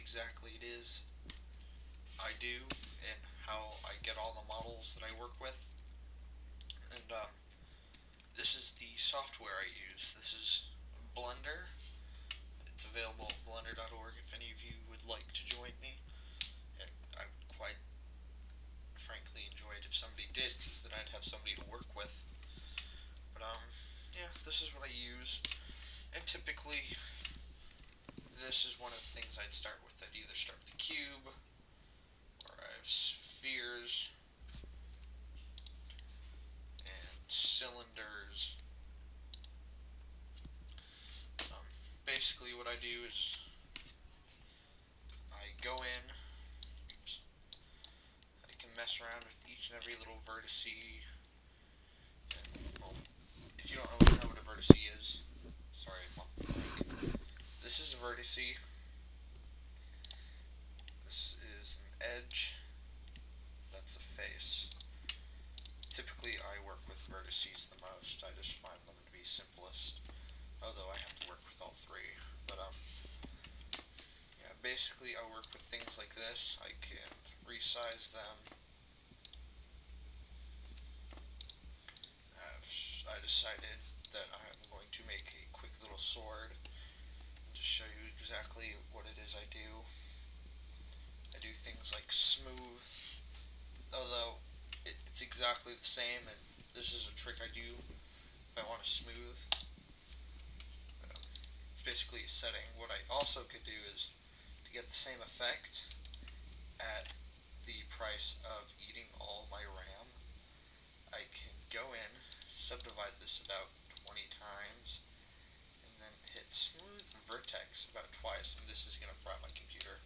exactly it is I do and how I get all the models that I work with. And this is the software I use. This is Blender. It's available at blender.org if any of you would like to join me. And I would quite frankly enjoy it if somebody did, because then I'd have somebody to work with. But yeah, this is what I use. And typically, this is one of the things I'd start with. I'd either start with a cube, or I have spheres, and cylinders. Basically what I do is I go in, oops, I can mess around with each and every little vertice. And, well, if you don't know what a vertice is, sorry, this is a vertice. This is an edge. That's a face. Typically, I work with vertices the most. I just find them to be simplest. Although I have to work with all three. But yeah, basically, I work with things like this. I can resize them. I decided that I'm going to make a quick little sword and just show you exactly what it is I do. I do things like smooth, although it's exactly the same, and this is a trick I do if I want to smooth. But, it's basically a setting. What I also could do is, to get the same effect at the price of eating all my RAM, I can go in, subdivide this about 20 times, and then hit smooth vertex about twice, and this is going to fry my computer.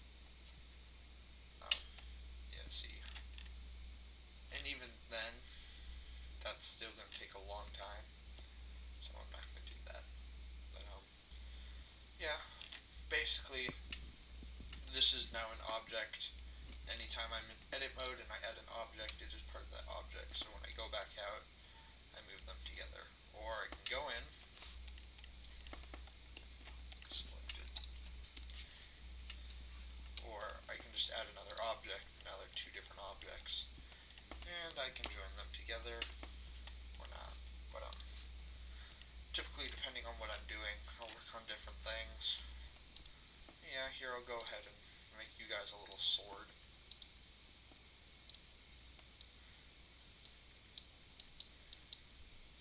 Yeah, see. And even then, that's still going to take a long time, so I'm not going to do that. But, yeah, basically, this is now an object. Anytime I'm in edit mode and I add an object, it is part of that object, so when I go back out, I move them together. Or I can go in, select it, or I can just add another object. Now they're two different objects, and I can join them together or not. But typically, depending on what I'm doing, I'll work on different things. Yeah, here I'll go ahead and make you guys a little sword.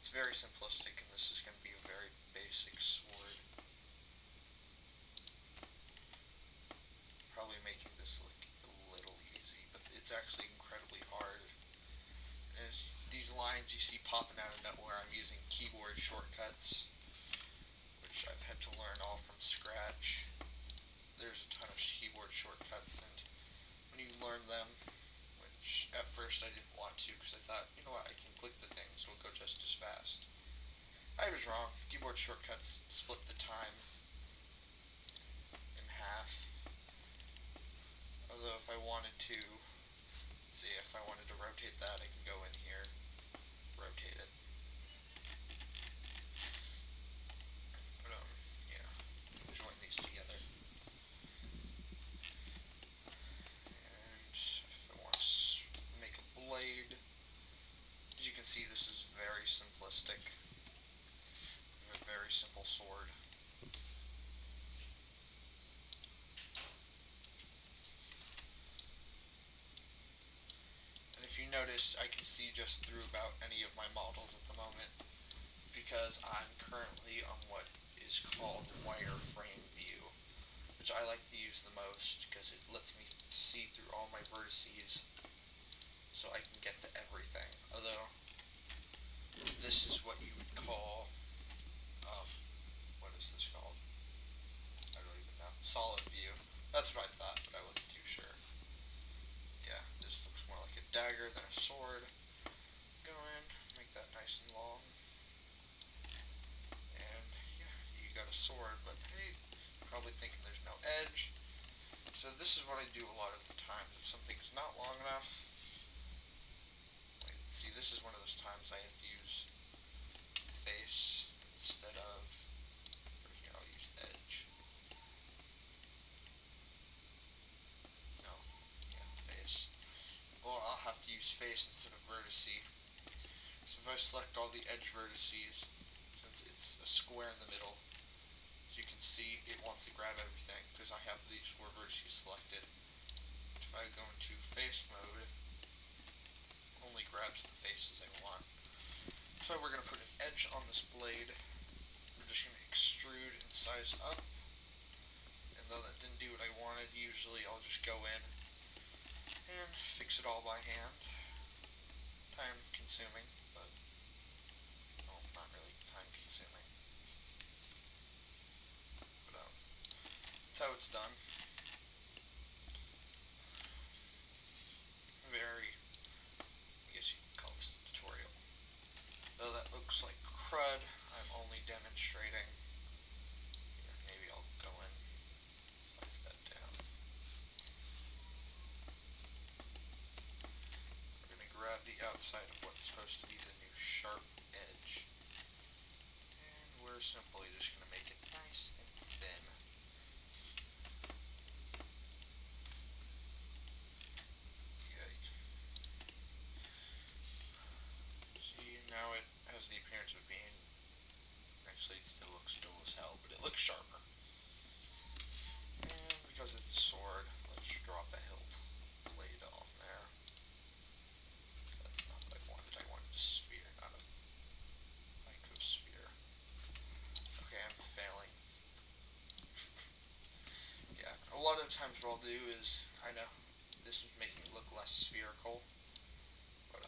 It's very simplistic, and this is going to be a very basic sword. Probably making this look a little easy, but it's actually incredibly hard. And as these lines you see popping out of nowhere, I'm using keyboard shortcuts, which I've had to learn all from scratch. There's a ton of keyboard shortcuts, and when you learn them, which at first I didn't want to, because I thought, you know what, I can click the things, it'll go just as fast. I was wrong. Keyboard shortcuts split the time in half. Although if I wanted to, let's see, if I wanted to rotate that, I can go in here, rotate it. But yeah, join these together. And if I want to make a blade, as you can see, this is very simplistic. A very simple sword. And if you noticed, I can see just through about any of my models at the moment, because I'm currently on what is called wireframe view, which I like to use the most because it lets me see through all my vertices, so I can get to everything. Although this is what you would call, what is this called? I don't even know. Solid view. That's what I thought, but I wasn't too sure. Yeah, this looks more like a dagger than a sword. Go in, make that nice and long. And yeah, you got a sword, but hey, you're probably thinking there's no edge. So this is what I do a lot of the times. If something's not long enough, wait, see, this is one of those times I have to use face instead of, or here I'll use edge. use face instead of vertice. So if I select all the edge vertices, since it's a square in the middle, as you can see, it wants to grab everything because I have these 4 vertices selected. If I go into face mode, it only grabs the faces I want. So we're going to put an edge on this blade. We're just going to extrude and size up. And though that didn't do what I wanted, usually I'll just go in and fix it all by hand. Time consuming, but well, not really time consuming. But that's how it's done. Very, I guess you can call this a tutorial. Though that looks like crud, I'm only demonstrating. Here, maybe I'll go in, slice that down. We're going to grab the outside of what's supposed to be the new sharp edge. And we're simply just going to make it nice and thin. Now it has the appearance of being, actually it still looks dull as hell, but it looks sharper. And because it's a sword, let's drop a hilt blade on there. That's not what I wanted. I wanted a sphere, not a icosphere. Okay, I'm failing. Yeah, a lot of times what I'll do is, I know this is making it look less spherical, but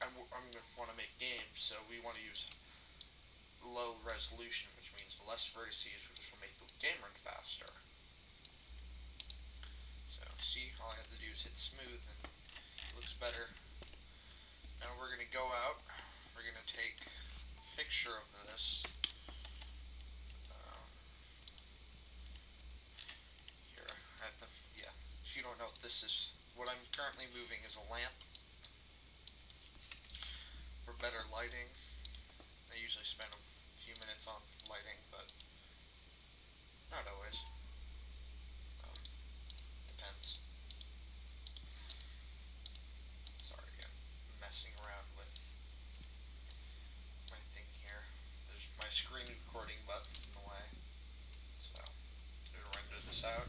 I'm going to want to make games, so we want to use low resolution, which means less vertices, which will make the game run faster. So, see, all I have to do is hit smooth, and it looks better. Now we're going to go out, we're going to take a picture of this. Here, if you don't know what this is, what I'm currently moving is a lamp. For better lighting, I usually spend a few minutes on lighting, but not always. Depends. Sorry, I'm messing around with my thing here. There's my screen recording buttons in the way, so I'm going to render this out.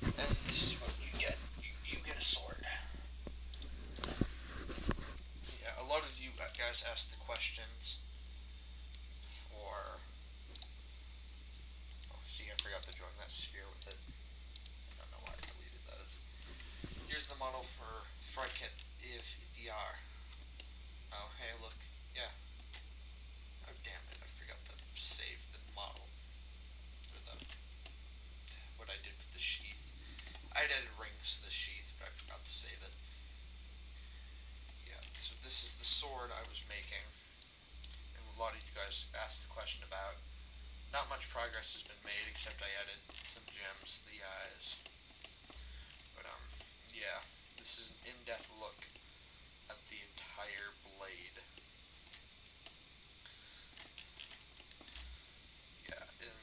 And this is what you get. You get a sword. A lot of you guys asked the questions for... Oh, see, I forgot to join that sphere with it. I don't know why I deleted those. Here's the model for Frykit if DR. Oh, hey, look. Yeah. Oh, damn it. I forgot to save the model. Or what I did with the sheath. I added rings to the sheath, but I forgot to save it. So this is the sword I was making, and a lot of you guys asked the question about. Not much progress has been made, except I added some gems to the eyes. But, yeah, this is an in-depth look at the entire blade. Yeah, and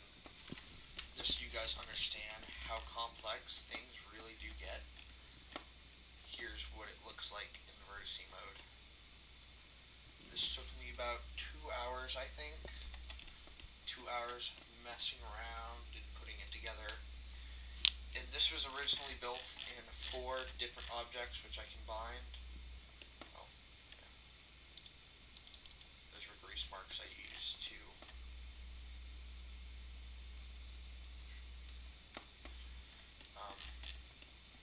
just so you guys understand how complex things really do get, here's what it looks like in vertice mode. This took me about 2 hours, I think. 2 hours of messing around and putting it together. And this was originally built in 4 different objects, which I combined. Oh, yeah. Those were grease marks I used to...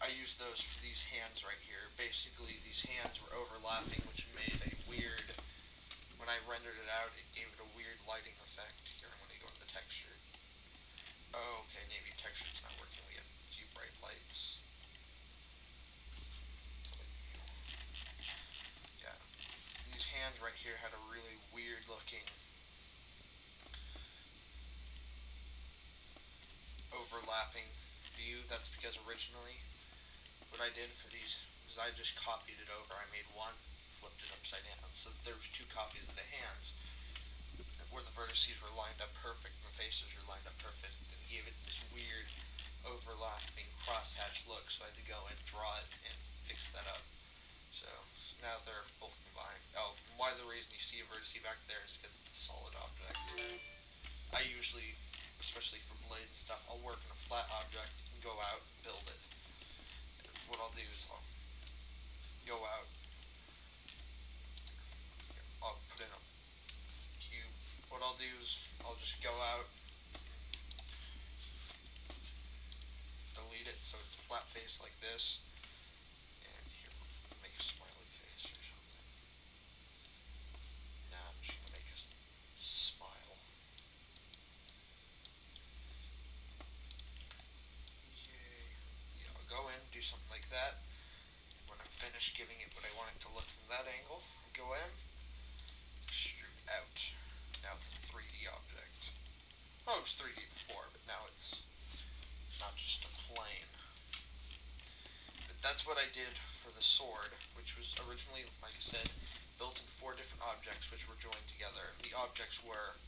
I used those for these hands right here. Basically, these hands were overlapping, which made a weird... When I rendered it out, it gave it a weird lighting effect. Here, I'm going to go into texture. Oh, okay, maybe texture's not working. We have a few bright lights. Yeah. These hands right here had a really weird looking overlapping view. That's because originally what I did for these was I just copied it over. I made one, flipped it upside down. So there was 2 copies of the hands where the vertices were lined up perfect and the faces were lined up perfect. And it gave it this weird overlapping crosshatch look, so I had to go and draw it and fix that up. So now they're both combined. Oh, why the reason you see a vertex back there is because it's a solid object. I usually, especially for blade and stuff, I'll work in a flat object and go out, build it. And what I'll do is go out, I'll put in a cube. What I'll do is I'll just go out, delete it so it's a flat face like this. And here, make a smiley face or something. Now I'm just gonna make a smile. Yay. Yeah, I'll go in, do something like that. When I'm finished giving it what I want it to look from that angle, I go in, extrude out. Now it's a 3D object. Well, it was 3D before, but now it's not just a plane. But that's what I did for the sword, which was originally, like I said, built in 4 different objects which were joined together. The objects were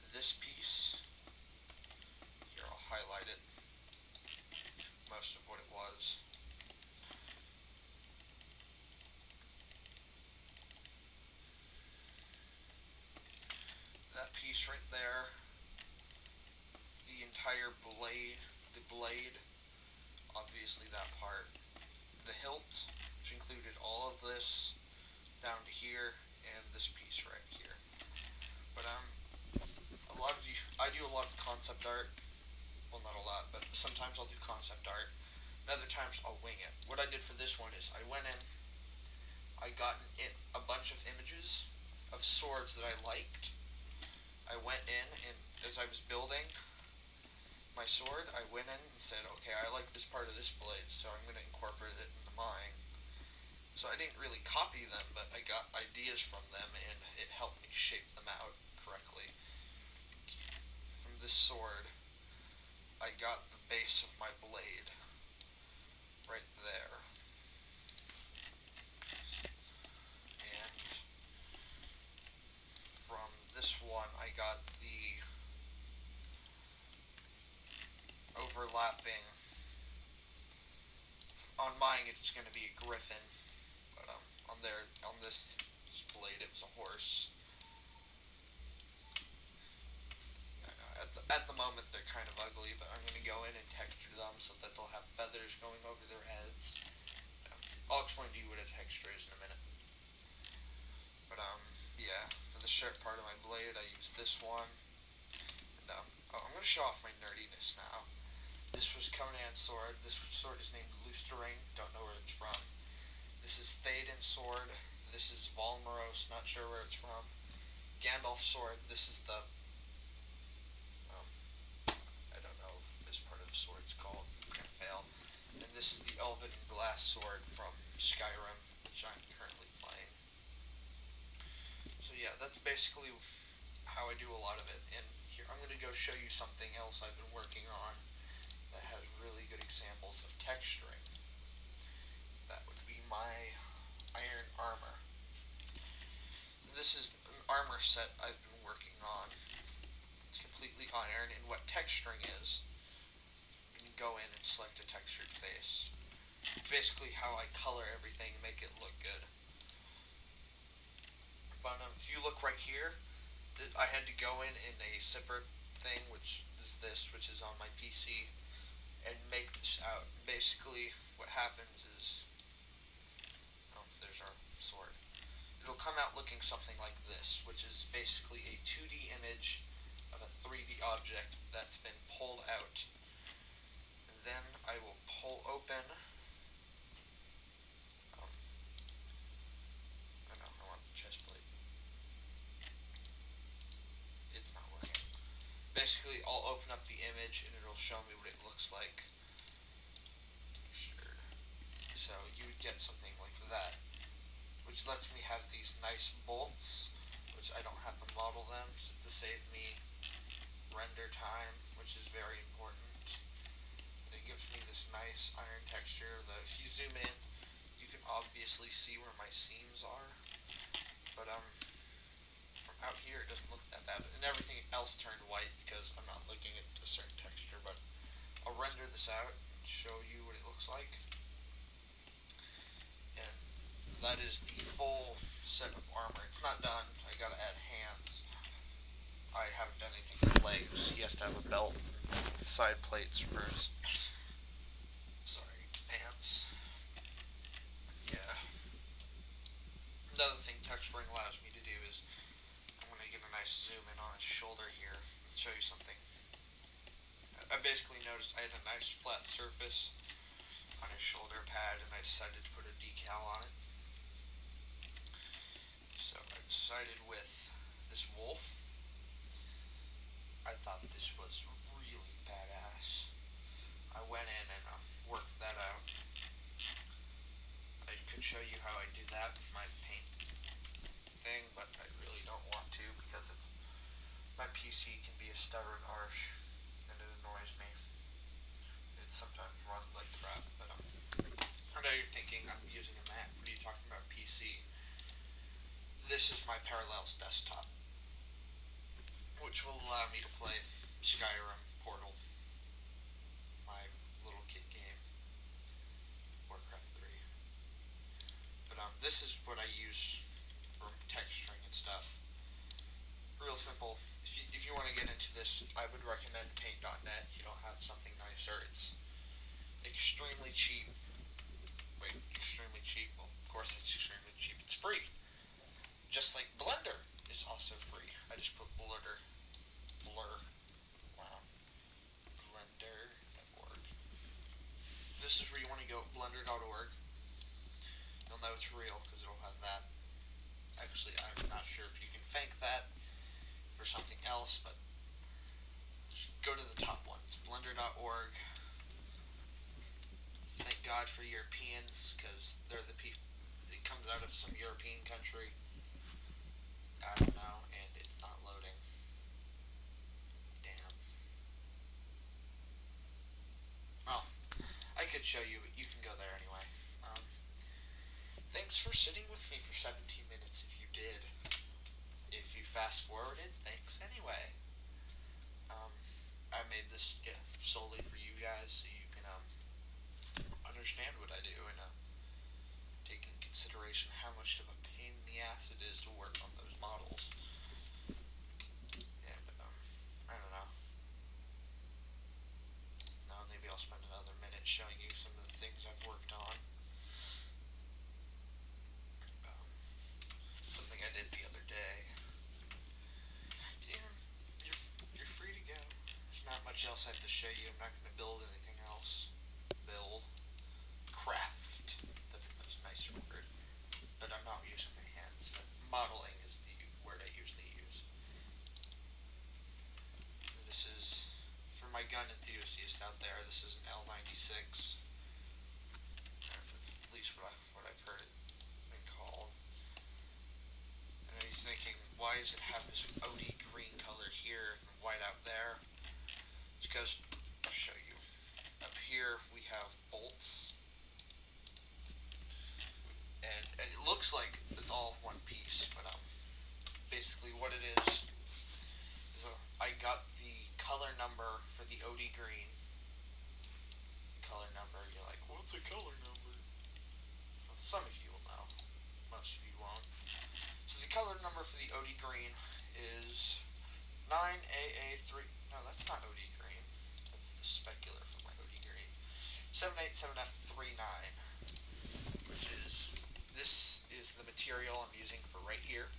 this piece. Here, I'll highlight it. Most of what it was. That piece right there. The entire blade. The blade. Obviously that part. The hilt, which included all of this down to here, and this piece right here. But I do a lot of concept art. Well, not a lot, but sometimes I'll do concept art. And other times I'll wing it. What I did for this one is I went in, I got a bunch of images of swords that I liked. I went in, and as I was building my sword, I went in and said, okay, I like this part of this blade, so I'm going to incorporate it into mine. So I didn't really copy them, but I got ideas from them, and it helped me shape them out correctly. From this sword, I got the base of my blade right there. And from this one, I got the overlapping. On mine, it's going to be a griffin, but on this blade, it was a horse. I know, at the moment, they're kind of ugly, but I'm going to go in and texture them so that they'll have feathers going over their heads. I'll explain to you what a texture is in a minute. But yeah, for the sharp part of my blade, I use this one. And I'm going to show off my nerdiness now. This was Conan's sword. This sword is named Lusterring. Don't know where it's from. This is Theoden's sword. This is Volmaros. Not sure where it's from. Gandalf's sword. This is the I don't know if this part of the sword's called. It's gonna fail. And this is the Elven Glass sword from Skyrim, which I'm currently playing. So yeah, that's basically how I do a lot of it. And here I'm gonna go show you something else I've been working on that has really good examples of texturing. That would be my iron armor. This is an armor set I've been working on. It's completely iron, and what texturing is, you can go in and select a textured face. It's basically how I color everything and make it look good. But if you look right here, I had to go in a separate thing, which is this, which is on my PC, and make this out. Basically, what happens is, there's our sword. It'll come out looking something like this, which is basically a 2D image of a 3D object that's been pulled out. And then I will pull open. I want the chest plate. It's not working. Basically, I'll open up the image and it'll show me what it looks like. So you would get something like that, which lets me have these nice bolts, which I don't have to model them to save me render time, which is very important. And it gives me this nice iron texture that if you zoom in, you can obviously see where my seams are. But from out here, it doesn't look that bad. And everything else turned white because I'm not looking at a certain texture. But I'll render this out and show you what it looks like. And that is the full set of armor. It's not done. I gotta add hands. I haven't done anything with legs. He has to have a belt and side plates first. Sorry, pants. Yeah. Another thing texturing allows me to do is I'm going to get a nice zoom in on his shoulder here and show you something. I basically noticed I had a nice flat surface on his shoulder pad and I decided to put a decal on it. So I decided with this wolf. I thought this was really badass. I went in and worked that out. I could show you how I do that with my paint thing, but I really don't want to because my PC can be a stuttering arse and it annoys me. It sometimes runs like crap, but I know you're thinking I'm using a Mac. What are you talking about, PC? This is my Parallels desktop, which will allow me to play Skyrim, Portal, my little kid game, Warcraft 3. But this is what I use for texturing and stuff. Real simple. If you want to get into this, I would recommend Paint.net. If you don't have something nicer, it's extremely cheap. Wait, extremely cheap? Well, of course it's extremely cheap. It's free. Just like Blender is also free. I just put Blur. Wow. Blender.org. This is where you want to go, blender.org. You'll know it's real because it'll have that. Actually, I'm not sure if you can thank that for something else, but just go to the top one. It's blender.org. Thank God for Europeans because they're the people. It comes out of some European country. I don't know, and it's not loading. Damn. Well, I could show you, but you can go there anyway. Thanks for sitting with me for 17 minutes if you did. If you fast forwarded, thanks anyway. I made this gift solely for you guys so you can understand what I do and take in consideration how much of a pain in the ass it is to work on those models. And I don't know. Now maybe I'll spend another minute showing you some of the things I've worked on. Something I did the other day. Yeah, you're free to go. There's not much else I have to show you. I'm not going to build anything else. Build. Craft. That's a much nicer word. But I'm not using my hands. But modeling is the word I usually use. This is, for my gun enthusiast out there, this is an L96. That's at least what I've heard it been called. And he's thinking, why does it have this OD green color here and white out there? It's because, I'll show you. Up here we have bolts. And it looks like it's all one piece, but basically what it is I got the color number for the OD green. Color number, you're like, what's a color number? Well, some of you will know. Most of you won't. So the color number for the OD green is 9AA3. No, that's not OD green. That's the specular for my OD green. 787F39, which is, this is the material I'm using for right here.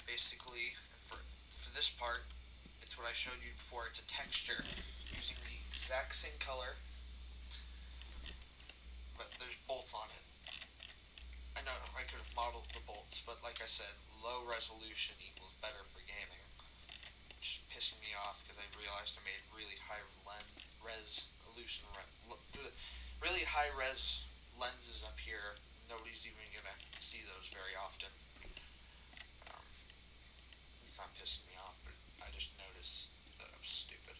Basically, for this part, it's what I showed you before. It's a texture using the exact same color, but there's bolts on it. I know I could have modeled the bolts, but like I said, low resolution equals better for gaming. Which is pissing me off because I realized I made really high really high res lenses up here. Nobody's even gonna see those very often. It's not pissing me off, but I just noticed that I was stupid.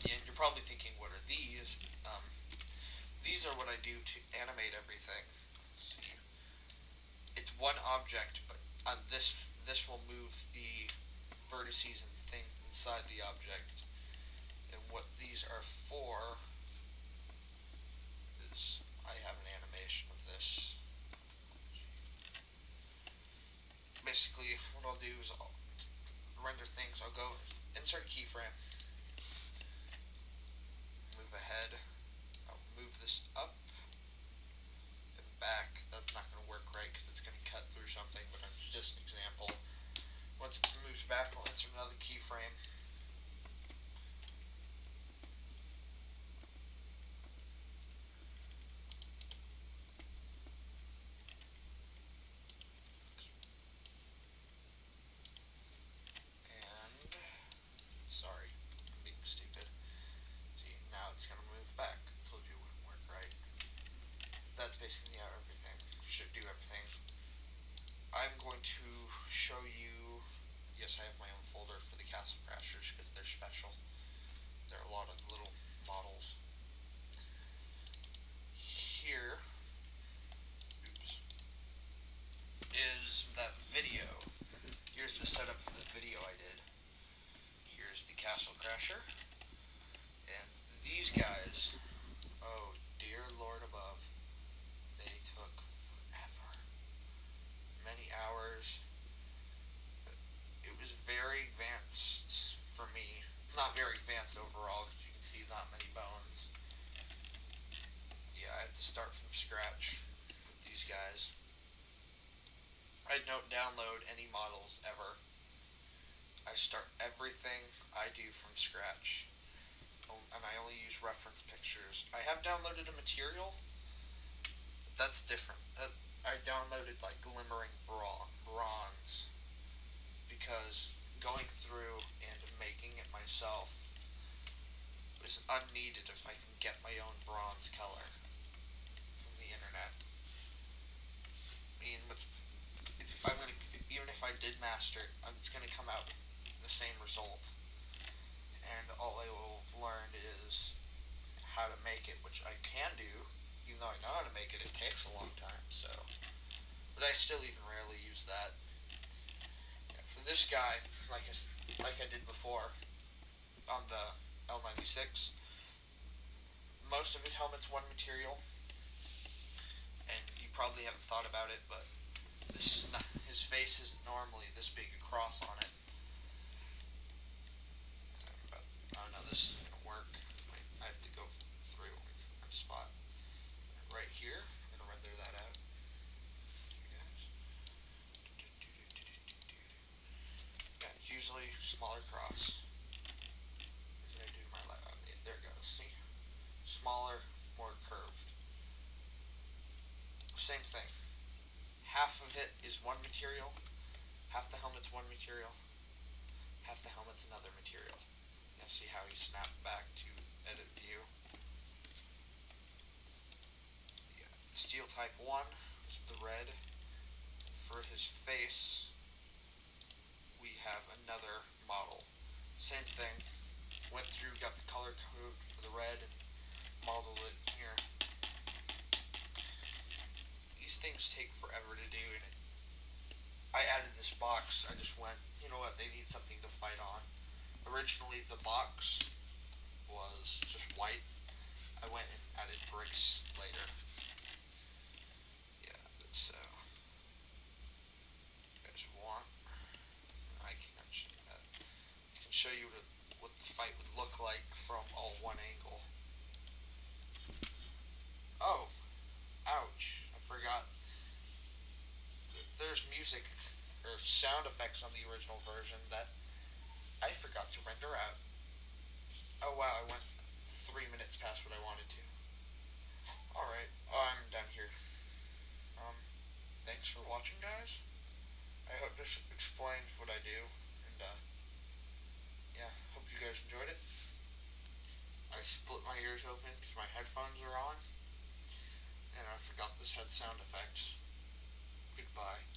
Yeah, and you're probably thinking, what are these? These are what I do to animate everything. See, it's one object, but this will move the vertices and things inside the object. And what these are for is I have an animation of this. Basically, what I'll do is I'll render things. I'll go insert a keyframe, move ahead, I'll move this up and back. That's not going to work right because it's going to cut through something, but it's just an example. Once it moves back, I'll insert another keyframe. Sorry, I'm being stupid. See, now it's going to move back. I told you it wouldn't work right. That's basically how everything should do everything. I'm going to show you, yes, I have my own folder for the Castle Crashers because they're special. There are a lot of little models. Here, oops, is that video. Here's the setup for the video I did. Here's the Castle Crasher. And these guys, oh dear Lord above, they took forever. Many hours. It was very advanced for me. It's not very advanced overall because you can see not many bones. Yeah, I have to start from scratch with these guys. I don't download any models ever. I start everything I do from scratch, and I only use reference pictures. I have downloaded a material, but that's different. I downloaded like Glimmering Bronze because going through and making it myself is unneeded if I can get my own bronze color from the internet. I mean, even if I did master it, it's gonna come out with the same result, and all I will have learned is how to make it, which I can do. Even though I know how to make it, it takes a long time. So, but I still even rarely use that. Yeah, for this guy, like I did before on the L96, most of his helmet's one material, and you probably haven't thought about it, but this is not, his face isn't normally this big a cross on it. Oh no, this isn't gonna work. Wait, I have to go through a spot right here. I'm gonna render that out. Yeah, it's usually smaller cross. What did I do to my left? Oh, there it goes. See, smaller, more curved. Same thing. Half of it is one material. Half the helmet's one material. Half the helmet's another material. Now see how he snapped back to edit view. Yeah. Steel type 1 is the red. For his face, we have another model. Same thing. Went through, got the color code for the red, and modeled it here. These things take forever to do, and I added this box. I just went, you know what, they need something to fight on. Originally, the box was just white. I went and added bricks later. Yeah, so you guys want, I can't show you that. I can show you what the fight would look like from all one angle. Oh, ouch, I forgot. There's music or sound effects on the original version that I forgot to render out. Oh wow, I went 3 minutes past what I wanted to. Alright, I'm done here. Thanks for watching, guys. I hope this explains what I do, and yeah, hope you guys enjoyed it. I split my ears open because my headphones are on, and I forgot this had sound effects. Goodbye.